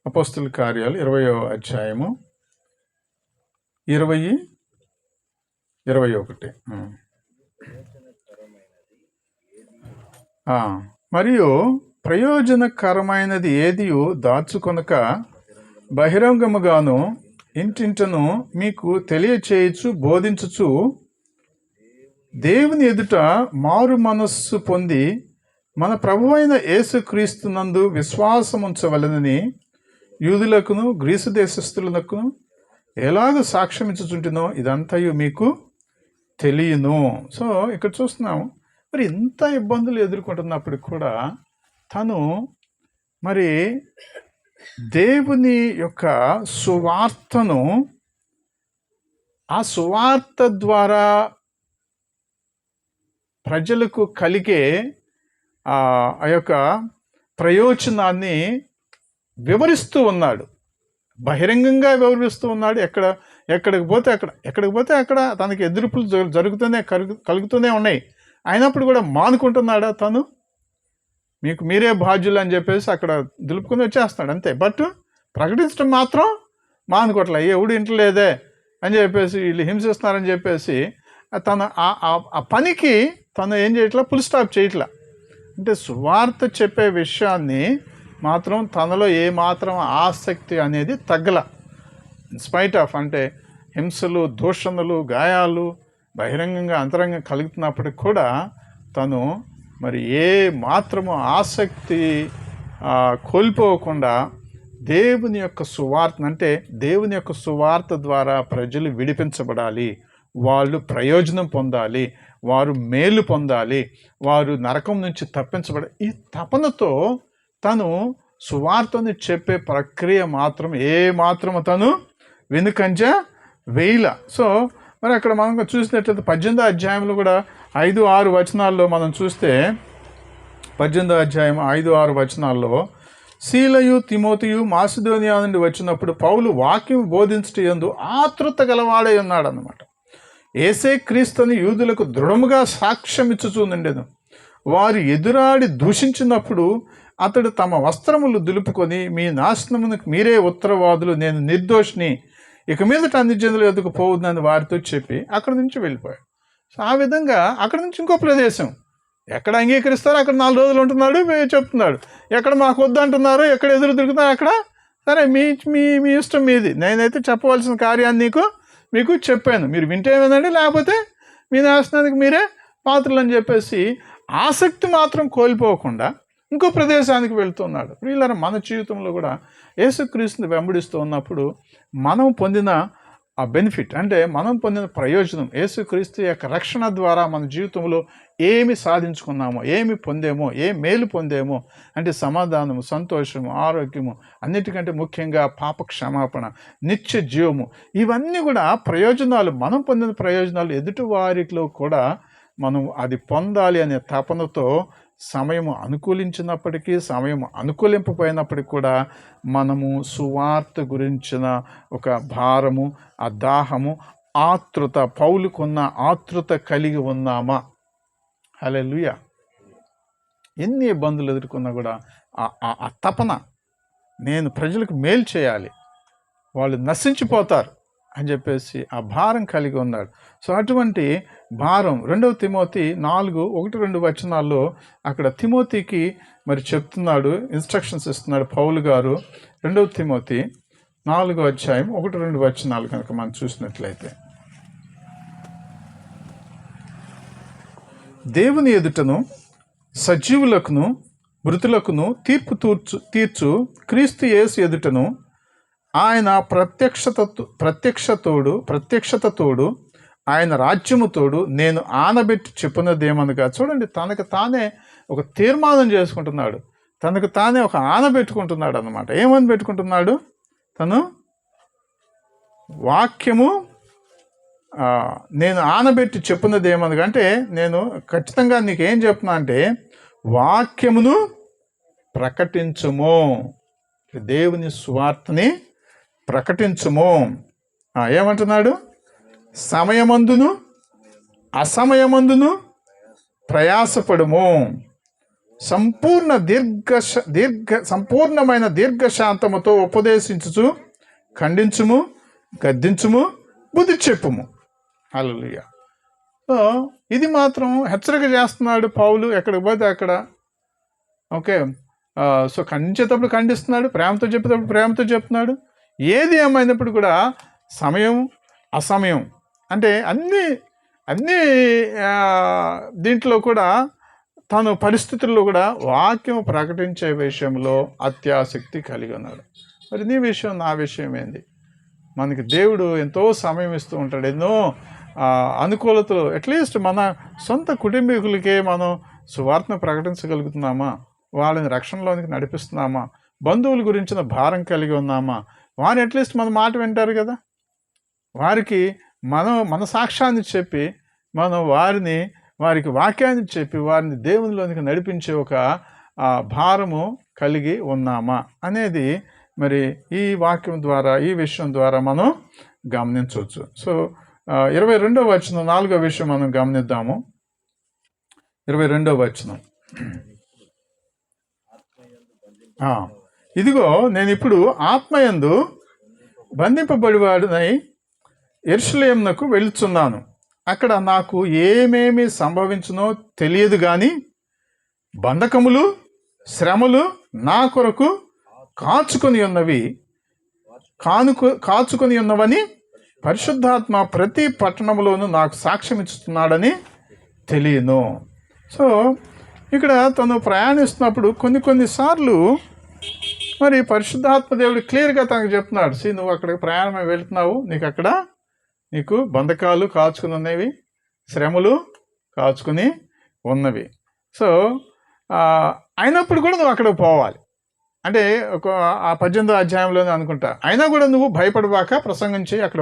అపోస్తలుల కార్యాలు 20వ అధ్యాయము 20-21. మరియు ప్రయోజనకరమైనది ఏదియు దాచుకొనక బహిరంగముగాను ఇంటింటను మీకు తెలియచేయచ్చు, బోధించుచు దేవుని ఎదుట మారు మనస్సు పొంది మన ప్రభువైన యేసుక్రీస్తునందు విశ్వాసముంచవలెనని యూదులకును గ్రీసు దేశస్థులకును ఎలాగ సాక్ష్యమిచ్చుచుంటునో ఇదంతయు మీకు తెలియను. సో ఇక్కడ చూస్తున్నాము, మరి ఇంత ఇబ్బందులు ఎదుర్కొంటున్నప్పటికి కూడా తను మరి దేవుని యొక్క సువార్తను, ఆ సువార్త ద్వారా ప్రజలకు కలిగే ఆ యొక్క ప్రయోజనాన్ని వివరిస్తూ ఉన్నాడు, బహిరంగంగా వివరిస్తూ ఉన్నాడు. ఎక్కడికి పోతే అక్కడ తనకి ఎదురుపులు కలుగుతూనే ఉన్నాయి. అయినప్పుడు కూడా మానుకుంటున్నాడా తను? మీరే బాధ్యులు అని చెప్పేసి అక్కడ దులుపుకుని వచ్చేస్తాడు అంతే. బట్ ప్రకటించడం మాత్రం మానుకోవట్లే. ఎవడు ఇంటలేదే అని చెప్పేసి, వీళ్ళు హింసిస్తున్నారని చెప్పేసి తను ఆ పనికి తను ఏం చేయట్లా, ఫుల్ స్టాప్ చేయట్లా. అంటే సువార్త చెప్పే విషయాన్ని మాత్రం తనలో ఏమాత్రం ఆసక్తి అనేది తగ్గల. ఇన్స్పైట్ ఆఫ్, అంటే హింసలు, దూషణలు, గాయాలు బహిరంగంగా అంతరంగం కలుగుతున్నప్పటికి కూడా తను మరి ఏ మాత్రము ఆసక్తి కోల్పోకుండా దేవుని యొక్క సువార్త, అంటే దేవుని యొక్క సువార్త ద్వారా ప్రజలు విడిపించబడాలి, వాళ్ళు ప్రయోజనం పొందాలి, వారు మేలు పొందాలి, వారు నరకం నుంచి తప్పించబడాలి, ఈ తపనతో తను సువార్తను చెప్పే ప్రక్రియ మాత్రం ఏ మాత్రము తను వెనుకంజ వేయల. సో మరి అక్కడ మనం చూసినట్లయితే 18వ అధ్యాయంలో కూడా 5-6 వచనాల్లో మనం చూస్తే, 18వ అధ్యాయం 5-6 వచనాల్లో, సీలయు తిమోతియు మాసిదోనియా నుండి వచ్చినప్పుడు పౌలు వాక్యం బోధించటందు ఆతృత గలవాడై ఉన్నాడు అన్నమాట. యేసే క్రీస్తుని యూదులకు దృఢముగా సాక్ష్యం ఇచ్చుచుండెను. వారు ఎదురాడి దూషించినప్పుడు అతడు తమ వస్త్రములు దులుపుకొని, మీ నాశనమునకు మీరే ఉత్తరవాదులు, నేను నిర్దోషిని, ఇక మీదట అన్ని జనుల యొద్దకు పోవద్దని వారితో చెప్పి అక్కడి నుంచి వెళ్ళిపోయాడు. సో ఆ విధంగా అక్కడి నుంచి ఇంకో ప్రదేశం, ఎక్కడ అంగీకరిస్తారో అక్కడ 4 రోజులు ఉంటున్నాడు, చెప్తున్నాడు. ఎక్కడ మాకు వద్దంటున్నారో, ఎక్కడ ఎదురు తిరుగుతున్నారు అక్కడ సరే మీ మీ మీ ఇష్టం మీది, నేనైతే చెప్పవలసిన కార్యాన్ని మీకు చెప్పాను, మీరు వింటే వినండి, లేకపోతే మీ నాశనానికి మీరే పాత్రలు అని చెప్పేసి ఆసక్తి మాత్రం కోల్పోకుండా ఇంకో ప్రదేశానికి వెళ్తున్నాడు. వీళ్ళ మన జీవితంలో కూడా యేసుక్రీస్తుని వెంబడిస్తూ ఉన్నప్పుడు మనం పొందిన ఆ బెనిఫిట్, అంటే మనం పొందిన ప్రయోజనం, యేసుక్రీస్తు యొక్క రక్షణ ద్వారా మన జీవితంలో ఏమి సాధించుకున్నామో, ఏమి పొందేమో, ఏ మేలు పొందేమో అంటే సమాధానము, సంతోషము, ఆరోగ్యము, అన్నిటికంటే ముఖ్యంగా పాప క్షమాపణ, నిత్య జీవము, ఇవన్నీ కూడా ప్రయోజనాలు. మనం పొందిన ప్రయోజనాలు ఎదుటి వారిలో కూడా మనం అది పొందాలి అనే తపనతో సమయం అనుకూలించినప్పటికీ, సమయం అనుకూలింపపోయినప్పటికీ కూడా మనము సువార్త గురించిన ఒక భారము, ఆ దాహము, ఆతృత, పౌలుకున్న ఆతృత కలిగి ఉన్నామా? హల్లెలూయా. ఎన్ని ఇబ్బందులు ఎదుర్కొన్నా కూడా ఆ తపన, నేను ప్రజలకు మేలు చేయాలి, వాళ్ళు నశించిపోతారు అని చెప్పేసి ఆ భారం కలిగి ఉన్నాడు. సో అటువంటి భారం 2 తిమోతి 4:1-2 వచనాల్లో అక్కడ తిమోతికి మరి చెప్తున్నాడు, ఇన్స్ట్రక్షన్స్ ఇస్తున్నాడు పౌలు గారు. 2 తిమోతి 4:1-2 వచనాలు కనుక మనం చూసినట్లయితే, దేవుని ఎదుటను సజీవులకును మృతులకును తీర్పు తీర్చు క్రీస్తు యేసు ఎదుటను ఆయన ప్రత్యక్షతతోడు ఆయన రాజ్యముతోడు నేను ఆనబెట్టి చెప్పినదేమనగా. చూడండి, తనకు తానే ఒక తీర్మానం చేసుకుంటున్నాడు, తనకు తానే ఒక ఆనబెట్టుకుంటున్నాడు అన్నమాట. ఏమని పెట్టుకుంటున్నాడు? తను వాక్యము నేను ఆనబెట్టి చెప్పినది ఏమనగా, అంటే నేను ఖచ్చితంగా నీకేం చెప్తున్నా అంటే వాక్యమును ప్రకటించుము, దేవుని సువార్తని ప్రకటించుము. ఏమంటున్నాడు? సమయమందును అసమయమందును ప్రయాసపడుము, సంపూర్ణమైన దీర్ఘశాంతముతో ఉపదేశించుచు ఖండించుము, గద్దించుము, బుద్ధి చెప్పుము. హల్లెలూయా. సో ఇది మాత్రం హెచ్చరిక చేస్తున్నాడు పౌలు, ఎక్కడికి పోతే అక్కడ. ఓకే, సో ఖండించేటప్పుడు ఖండిస్తున్నాడు, ప్రేమతో చెప్పేటప్పుడు ప్రేమతో చెప్తున్నాడు. ఏది ఏమైనప్పుడు కూడా సమయం అసమయం అంటే అన్ని దీంట్లో కూడా తను పరిస్థితుల్లో కూడా వాక్యం ప్రకటించే విషయంలో అత్యాసక్తి కలిగి ఉన్నాడు. మరి నీ విషయం నా విషయం ఏంది? మనకి దేవుడు ఎంతో సమయం ఇస్తూ ఉంటాడు, ఎన్నో అనుకూలతలు. అట్లీస్ట్ మన సొంత కుటుంబీకులకే మనం సువార్తను ప్రకటించగలుగుతున్నామా? వాళ్ళని రక్షణలోనికి నడిపిస్తున్నామా? బంధువుల గురించిన భారం కలిగి ఉన్నామా? వారు అట్లీస్ట్ మన మాట వింటారు కదా. వారికి మన సాక్ష్యాన్ని చెప్పి మనం వారికి వాక్యాన్ని చెప్పి వారిని దేవునిలోనికి నడిపించే ఒక భారము కలిగి ఉన్నామా అనేది మరి ఈ వాక్యం ద్వారా, ఈ విషయం ద్వారా మనం గమనించవచ్చు. సో 22వ వచనం 4వ విషయం మనం గమనిద్దాము. 22వ వచనం, ఇదిగో నేను ఇప్పుడు ఆత్మయందు బంధింపబడివాడినై యెరూషలేమునకు వెళ్తున్నాను. అక్కడ నాకు ఏమేమి సంభవించునో తెలియదు, కానీ బంధకములు శ్రమలు నా కొరకు కాచుకొని ఉన్నవని పరిశుద్ధాత్మ ప్రతి పట్టణంలోనూ నాకు సాక్ష్యం ఇస్తున్నాడని తెలియను. సో ఇక్కడ తను ప్రయాణిస్తున్నప్పుడు కొన్నిసార్లు మరి పరిశుద్ధాత్మ దేవుడు క్లియర్గా తనకు చెప్తున్నాడు, నువ్వు అక్కడికి ప్రయాణమై వెళ్తున్నావు, నీకు బంధకాలు కాచుకుని ఉన్నవి, శ్రమలు కాచుకుని ఉన్నవి. సో అయినప్పుడు కూడా నువ్వు అక్కడికి పోవాలి. అంటే ఆ 18వ అధ్యాయంలోనే అనుకుంటా, అయినా కూడా నువ్వు భయపడబాక ప్రసంగం చేయి, అక్కడ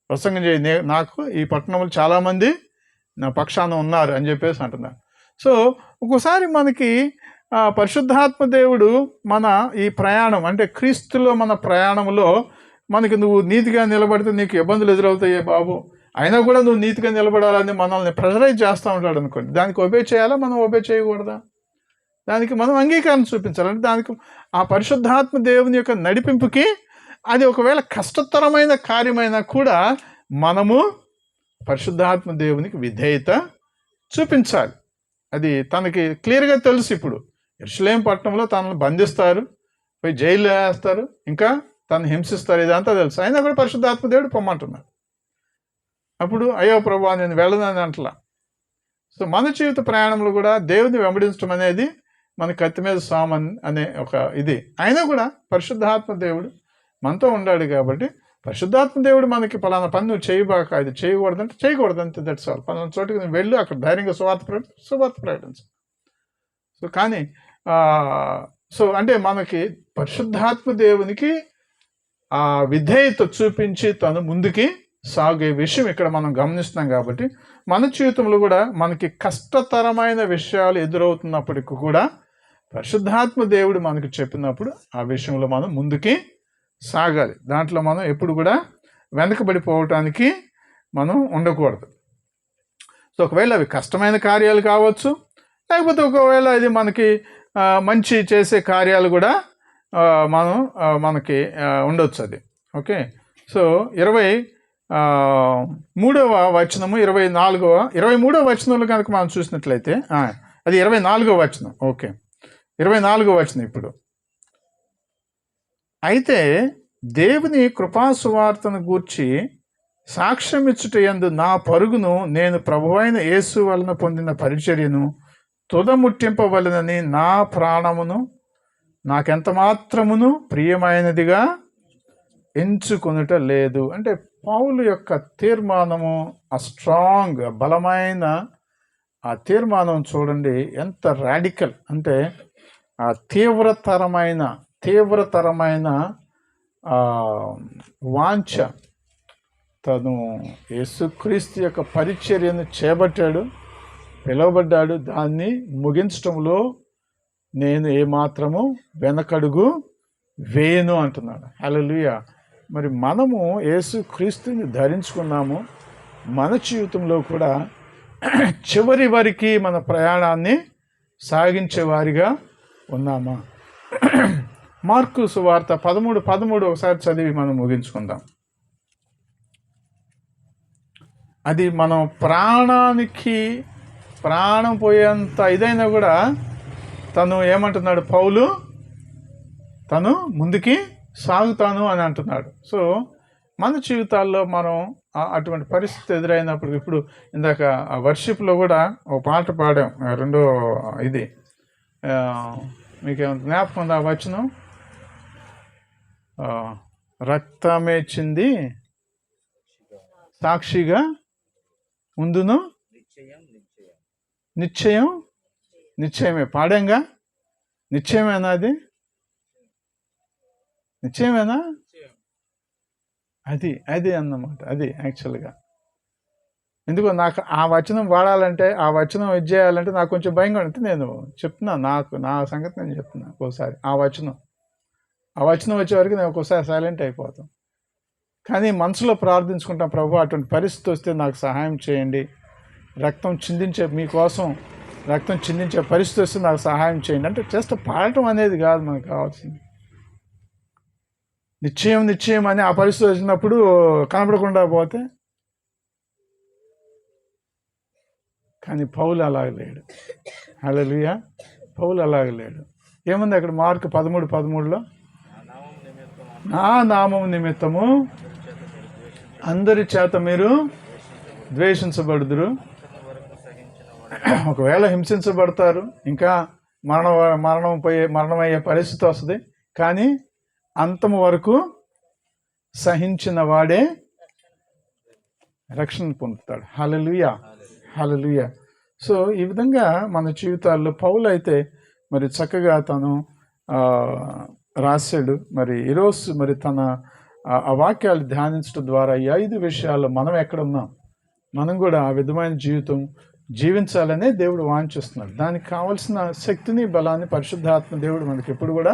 ప్రసంగం చేయి, నాకు ఈ పట్టణంలో చాలామంది నా పక్షాన ఉన్నారు అని చెప్పేసి అంటున్నారు. సో ఒక్కోసారి మనకి పరిశుద్ధాత్మ దేవుడు మన ఈ ప్రయాణం అంటే క్రీస్తులో మన ప్రయాణంలో మనకి నువ్వు నీతిగా నిలబడితే నీకు ఇబ్బందులు ఎదురవుతాయే బాబు, అయినా కూడా నువ్వు నీతిగా నిలబడాలని మనల్ని ప్రెషరైజ్ చేస్తూ ఉంటాడు అనుకోండి. దానికి ఒబే చేయాలా, మనం ఒబే చేయకూడదా? దానికి మనం అంగీకారం చూపించాలంటే దానికి ఆ పరిశుద్ధాత్మ దేవుని యొక్క నడిపింపుకి అది ఒకవేళ కష్టతరమైన కార్యమైనా కూడా మనము పరిశుద్ధాత్మ దేవునికి విధేయత చూపించాలి. అది తనకి క్లియర్గా తెలుసు. ఇప్పుడు యెరూషలేము పట్టణంలో తనను బంధిస్తారు, పోయి జైల్లో వేస్తారు, ఇంకా తను హింసిస్తారు, ఇదంతా తెలుసు. అయినా కూడా పరిశుద్ధాత్మ దేవుడు పొమ్మంటున్నాడు. అప్పుడు అయ్యో ప్రభువా నేను వెళ్ళనని అంటలా. సో మన జీవిత ప్రయాణంలో కూడా దేవుని వెంబడించడం అనేది మన కత్తి మీద సామన్ అనే ఒక ఇది. అయినా కూడా పరిశుద్ధాత్మ దేవుడు మనతో ఉన్నాడు కాబట్టి పరిశుద్ధాత్మ దేవుడు మనకి పలానా పని నువ్వు చేయబాక, అది చేయకూడదంటే చేయకూడదంటే దట్స్ ఆల్. పలానా చోటుకి నువ్వు వెళ్ళు, అక్కడ ధైర్యంగా సువార్త ప్రకటించు. సో కానీ సో అంటే మనకి పరిశుద్ధాత్మ దేవునికి ఆ విధేయత చూపించి తను ముందుకి సాగే విషయం ఇక్కడ మనం గమనిస్తున్నాం. కాబట్టి మన జీవితంలో కూడా మనకి కష్టతరమైన విషయాలు ఎదురవుతున్నప్పటికీ కూడా పరిశుద్ధాత్మ దేవుడు మనకి చెప్పినప్పుడు ఆ విషయంలో మనం ముందుకి సాగాలి. దాంట్లో మనం ఎప్పుడు కూడా వెనకబడిపోవటానికి మనం ఉండకూడదు. సో ఒకవేళ అవి కష్టమైన కార్యాలు కావచ్చు, లేకపోతే ఒకవేళ ఇది మనకి మంచి చేసే కార్యాలు కూడా మనకి ఉండొచ్చు అది. ఓకే. సో 23వ వచనము 23వ వచనంలో కనుక మనం చూసినట్లయితే అది 24వ వచనం. ఓకే, 24వ వచనం. ఇప్పుడు అయితే దేవుని కృపాసువార్తను గూర్చి సాక్ష్యం ఇచ్చుట యందు నా పరుగును నేను ప్రభువైన యేసు వలన పొందిన పరిచర్యను తుదముట్టింపవలనని నా ప్రాణమును నాకెంత మాత్రమును ప్రియమైనదిగా ఎంచుకొనుట లేదు. అంటే పౌలు యొక్క తీర్మానము, ఆ స్ట్రాంగ్ బలమైన ఆ తీర్మానం చూడండి ఎంత రాడికల్ అంటే ఆ తీవ్రతరమైన వాంఛ. తను యేసుక్రీస్తు యొక్క పరిచర్యను చేపట్టాడు, పిలువబడ్డాడు, దాన్ని ముగించటంలో నేను ఏమాత్రము వెనకడుగు వేయను అంటున్నాడు. హల్లెలూయా. మరి మనము యేసుక్రీస్తుని ధరించుకున్నాము. మన జీవితంలో కూడా చివరి వరకు మన ప్రయాణాన్ని సాగించే వారిగా ఉన్నామా? మార్కు సువార్త 13:13 ఒకసారి చదివి మనం ముగించుకుందాం. అది మనం ప్రాణం పోయేంత ఇదైనా కూడా తను ఏమంటున్నాడు? పౌలు తను ముందుకి సాగుతాను అని అంటున్నాడు. సో మన జీవితాల్లో మనం అటువంటి పరిస్థితి ఎదురైనప్పుడు, ఇప్పుడు ఇందాక వర్షిప్లో కూడా ఒక పాట పాడాం, రెండో ఇది మీకేమైనా జ్ఞాపకం ఉందా? వచనం రక్తమే చింది సాక్షిగా ముందును నిశ్చయమే పాడంగా. నిశ్చయమేనా? అది నిశ్చయమేనా? అది అన్నమాట. అది యాక్చువల్గా ఎందుకో నాకు ఆ వచనం వాడాలంటే, ఆ వచనం చేయాలంటే నాకు కొంచెం భయంగా ఉంటుంది. నేను చెప్తున్నా, నా సంగతి నేను చెప్తున్నా. ఒక్కోసారి ఆ వచనం వచ్చే వరకు నేను ఒక్కోసారి సైలెంట్ అయిపోతాను. కానీ మనసులో ప్రార్థించుకుంటాం, ప్రభు అటువంటి పరిస్థితి వస్తే నాకు సహాయం చేయండి, మీకోసం రక్తం చిందించే పరిస్థితి వస్తే నాకు సహాయం చేయండి అంటే జస్ట్ పాడటం అనేది కాదు మనకు కావాల్సింది. నిశ్చయం అని ఆ పరిస్థితి వచ్చినప్పుడు కనపడకుండా పోతే. కానీ పౌలు అలాగ లేడు. హల్లెలూయా. పౌలు అలాగ లేడు. ఏముంది అక్కడ? మార్కు 13:13లో నా నామం నిమిత్తము అందరి చేత మీరు ద్వేషించబడుదురు. ఒకవేళ హింసించబడతారు, ఇంకా మరణమయ్యే పరిస్థితి వస్తుంది. కానీ అంతము వరకు సహించిన వాడే రక్షణ పొందుతాడు. హల్లెలూయా. సో ఈ విధంగా మన జీవితాల్లో పౌలు అయితే మరి చక్కగా తను రాశాడు. మరి ఈరోజు మరి తన ఆ వాక్యాలు ధ్యానించడం ద్వారా ఈ 5 విషయాల్లో మనం ఎక్కడున్నాం, మనం కూడా ఆ విధమైన జీవితం జీవించాలనే దేవుడు వాంఛిస్తున్నాడు. దానికి కావాల్సిన శక్తిని, బలాన్ని పరిశుద్ధాత్మ దేవుడు మనకి ఎప్పుడు కూడా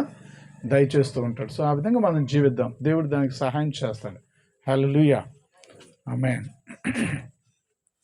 దయచేస్తూ ఉంటాడు. సో ఆ విధంగా మనం జీవిద్దాం. దేవుడు దానికి సహాయం చేస్తాడు. హల్లెలూయా. ఆమేన్.